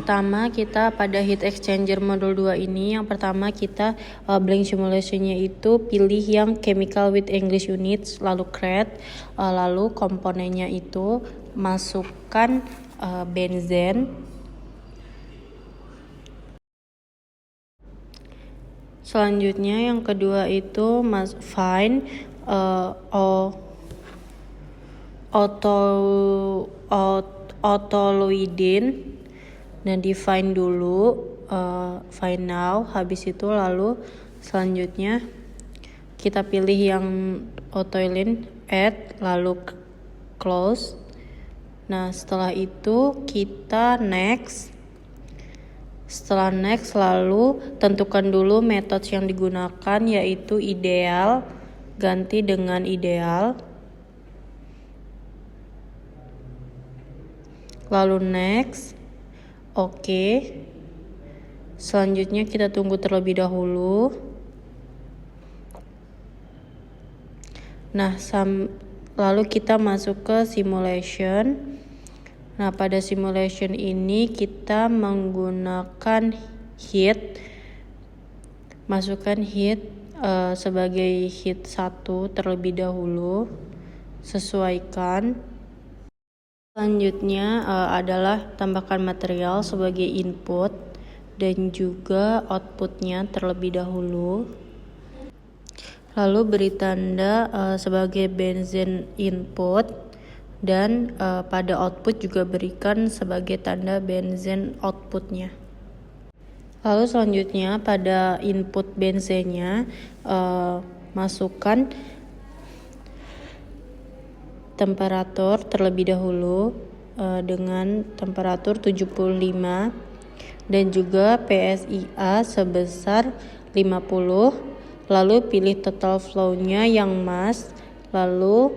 pertama kita pada heat exchanger modul 2 ini, yang pertama kita blank simulationnya itu pilih yang chemical with English units, lalu create, lalu komponennya itu masukkan benzen. Selanjutnya yang kedua itu find autoluidin. Nah, define dulu, find now. Habis itu lalu selanjutnya kita pilih yang autoluidin, add, lalu close. Nah, setelah itu kita next. Setelah next lalu tentukan dulu metode yang digunakan, yaitu ideal, ganti dengan ideal. Lalu next. Oke. Selanjutnya kita tunggu terlebih dahulu. Nah, lalu kita masuk ke simulation. Nah, pada simulation ini kita menggunakan heat. Masukkan heat sebagai heat 1 terlebih dahulu. Sesuaikan. Selanjutnya adalah tambahkan material sebagai input dan juga outputnya terlebih dahulu. Lalu beri tanda sebagai benzen input dan pada output juga berikan sebagai tanda benzen outputnya. Lalu selanjutnya pada input benzennya masukkan temperatur terlebih dahulu dengan temperatur 75 dan juga PSIA sebesar 50. Lalu pilih total flow-nya yang mass, lalu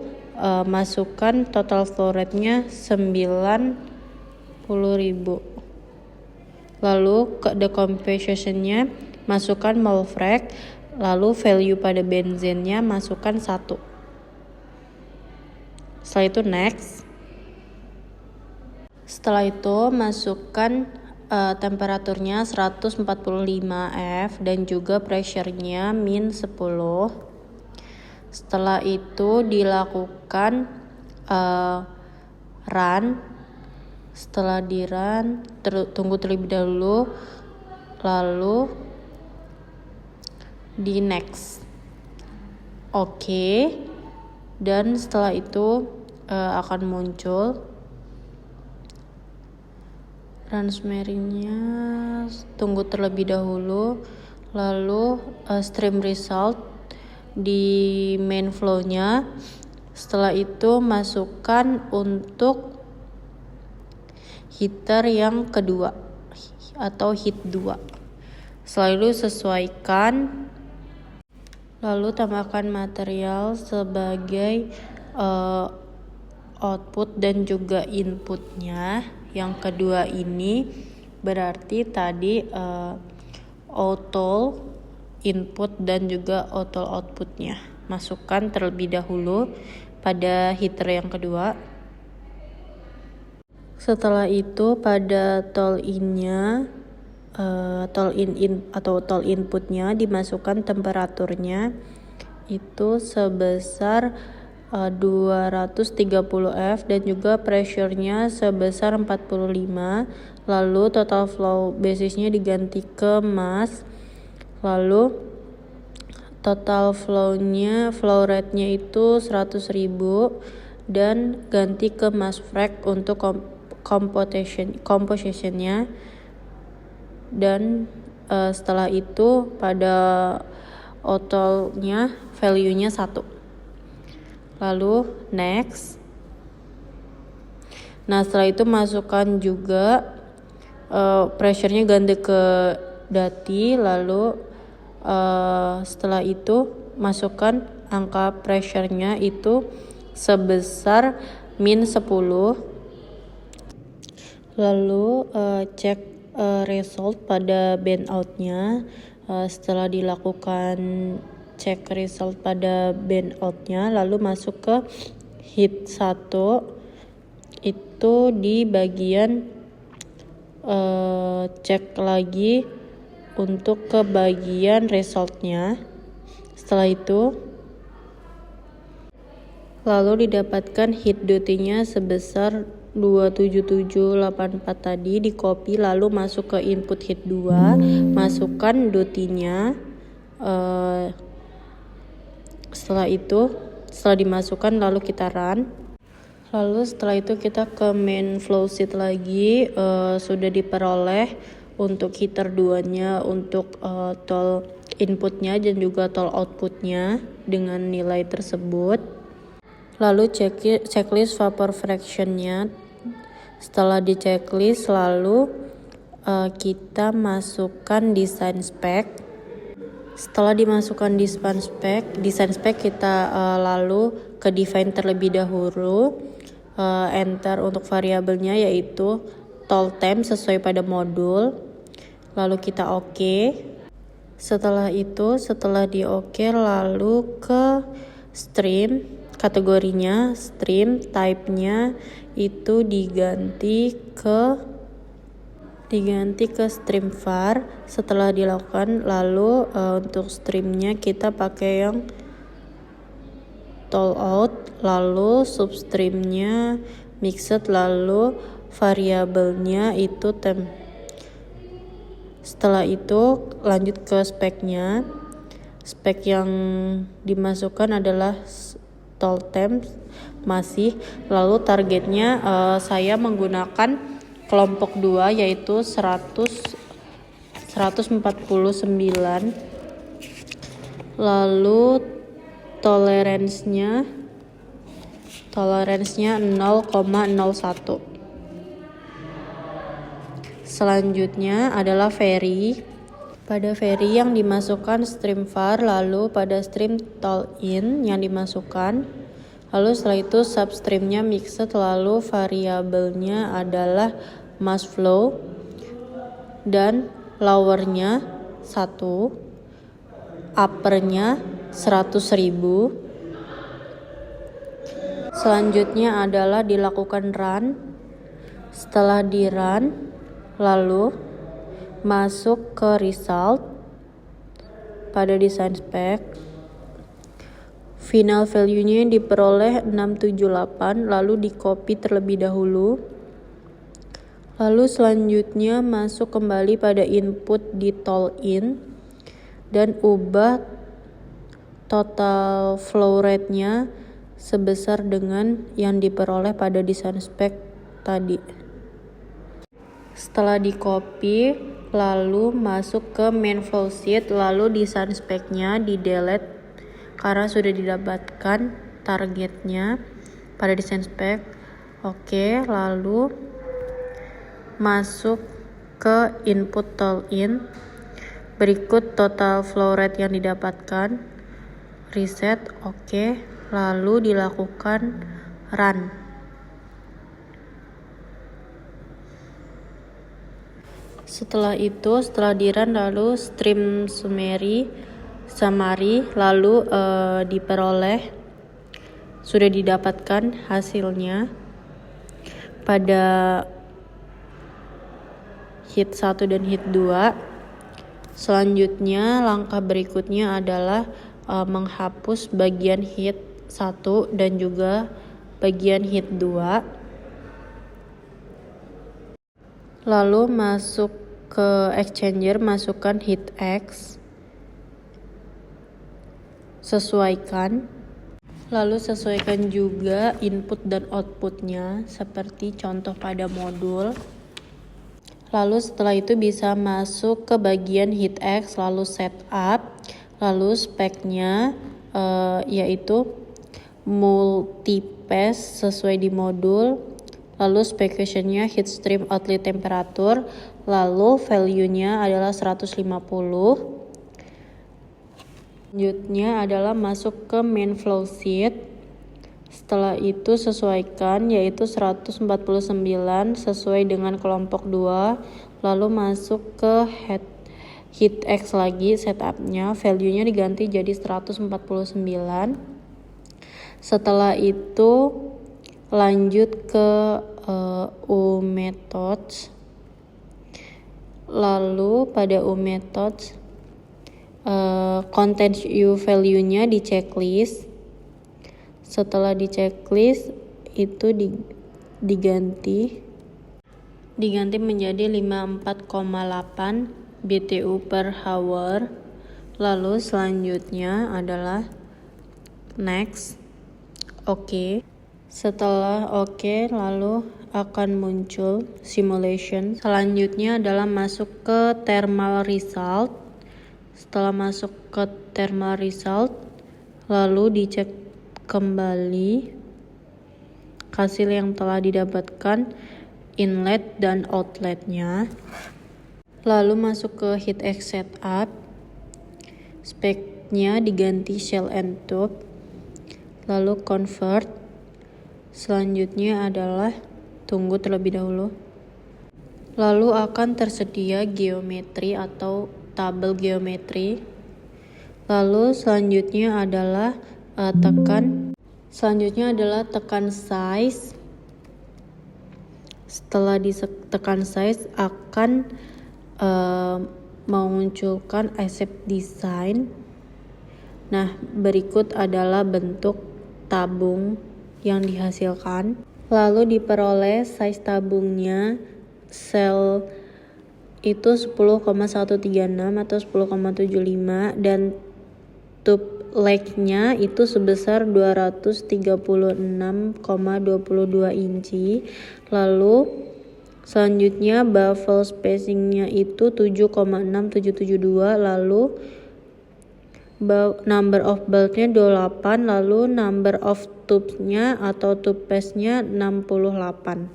masukkan total flow rate-nya 90.000. Lalu ke decomposition-nya masukkan mole frac, lalu value pada benzennya masukkan 1. Setelah itu next. Setelah itu masukkan temperaturnya 145 F dan juga pressure-nya min 10. Setelah itu dilakukan run. Setelah di run tunggu terlebih dahulu, lalu di next. Oke. Dan setelah itu akan muncul run smearingnya. Tunggu terlebih dahulu, lalu stream result di main flow-nya. Setelah itu masukkan untuk heater yang kedua atau heat 2. Setelah itu sesuaikan, lalu tambahkan material sebagai output dan juga inputnya. Yang kedua ini berarti tadi auto input dan juga auto outputnya. Masukkan terlebih dahulu pada heater yang kedua. Setelah itu pada tool in-nya, tool in atau tool inputnya dimasukkan temperaturnya itu sebesar 230 F dan juga pressure-nya sebesar 45. Lalu total flow basisnya diganti ke mass. Lalu total flow-nya, flow rate-nya itu 100.000 dan ganti ke mass frac untuk composition-nya. Dan setelah itu pada auto-nya value-nya 1. Lalu next. Nah, setelah itu masukkan juga pressure-nya ganti ke dati. Lalu setelah itu masukkan angka pressure-nya itu sebesar min 10. Lalu cek result pada band out-nya. Setelah dilakukan cek result pada band out-nya, lalu masuk ke heat 1 itu di bagian cek lagi untuk ke bagian resultnya. Setelah itu lalu didapatkan hit DOT-nya sebesar 27784 tadi, di copy lalu masuk ke input hit 2, masukkan DOT-nya. Setelah dimasukkan lalu kita run. Lalu setelah itu kita ke main flow sheet lagi. Sudah diperoleh untuk heater 2-nya, untuk tol inputnya dan juga tol outputnya dengan nilai tersebut. Lalu checklist vapor fraction-nya. Setelah di checklist lalu kita masukkan design spec. Setelah dimasukkan design spec kita lalu ke define terlebih dahulu. Enter untuk variabelnya yaitu tol temp sesuai pada modul. Lalu kita oke. Setelah di oke lalu ke stream, kategorinya stream, type-nya itu diganti ke stream var. Setelah dilakukan lalu untuk streamnya kita pakai yang tol out, lalu substreamnya mixed, lalu variabelnya itu temp. Setelah itu lanjut ke speknya. Spek yang dimasukkan adalah tol temp masih. Lalu targetnya saya menggunakan kelompok 2 yaitu 149. Lalu toleransinya 0,01. Selanjutnya adalah vary. Pada vary yang dimasukkan stream var, lalu pada stream tol in yang dimasukkan. Lalu setelah itu substreamnya mixed, lalu variabelnya adalah mass flow dan lowernya 1, uppernya 100.000. Selanjutnya adalah dilakukan run. Setelah di run lalu masuk ke result pada design spec. Final value-nya diperoleh 678, lalu di copy terlebih dahulu. Lalu selanjutnya masuk kembali pada input di tol in dan ubah total flow rate-nya sebesar dengan yang diperoleh pada design spec tadi. Setelah di copy lalu masuk ke main flow sheet, lalu design spec-nya di delete karena sudah didapatkan targetnya pada design spec. Oke, lalu masuk ke input tol in. Berikut total flow rate yang didapatkan. Reset, oke. Lalu dilakukan run. Setelah di run lalu stream summary lalu diperoleh, sudah didapatkan hasilnya pada hit 1 dan hit 2. Selanjutnya langkah berikutnya adalah menghapus bagian hit 1 dan juga bagian hit 2. Lalu masuk ke exchanger, masukkan hit X, sesuaikan. Lalu sesuaikan juga input dan outputnya seperti contoh pada modul. Lalu setelah itu bisa masuk ke bagian hit X, lalu setup, lalu speknya yaitu multipass sesuai di modul, lalu specification-nya heat stream outlet temperature, lalu value-nya adalah 150. Selanjutnya adalah masuk ke main flow sheet. Setelah itu sesuaikan yaitu 149 sesuai dengan kelompok 2. Lalu masuk ke hit X lagi, setupnya value-nya diganti jadi 149. Setelah itu lanjut ke methods. Lalu pada methods content value-nya di checklist. Setelah di checklist itu diganti menjadi 54,8 BTU per hour. Lalu selanjutnya adalah next. Oke. Setelah oke, lalu akan muncul simulation. Selanjutnya adalah masuk ke thermal result. Setelah masuk ke thermal result, lalu dicek kembali hasil yang telah didapatkan, inlet dan outletnya. Lalu masuk ke heatx setup. Speknya diganti shell and tube. Lalu convert. Selanjutnya adalah tunggu terlebih dahulu. Lalu akan tersedia geometri atau tabel geometri. Lalu selanjutnya adalah tekan size. Setelah ditekan size akan memunculkan accept design. Nah, berikut adalah bentuk tabung yang dihasilkan. Lalu diperoleh size tabungnya sel itu 10,136 atau 10,75 dan tube length-nya itu sebesar 236,22 inci. Lalu selanjutnya baffle spacing-nya itu 7,6772. Lalu number of bolt-nya 28. Lalu number of tubes-nya atau tube pass-nya 68.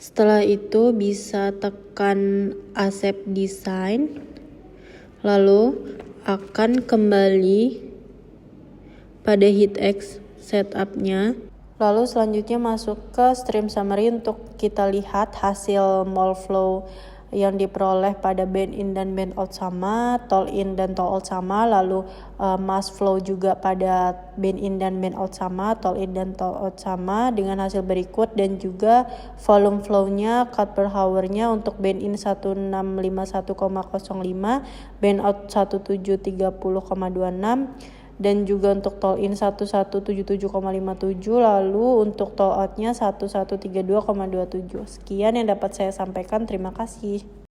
Setelah itu bisa tekan accept design, lalu akan kembali pada heatx setup-nya. Lalu selanjutnya masuk ke stream summary untuk kita lihat hasil mole flow yang diperoleh pada band in dan band out sama, toll in dan toll out sama, lalu mass flow juga pada band in dan band out sama, toll in dan toll out sama dengan hasil berikut, dan juga volume flow-nya cut per hour-nya untuk band in 1651,05, band out 1730,26, dan juga untuk toll in 1177,57, lalu untuk toll out-nya 1132,27. Sekian yang dapat saya sampaikan, terima kasih.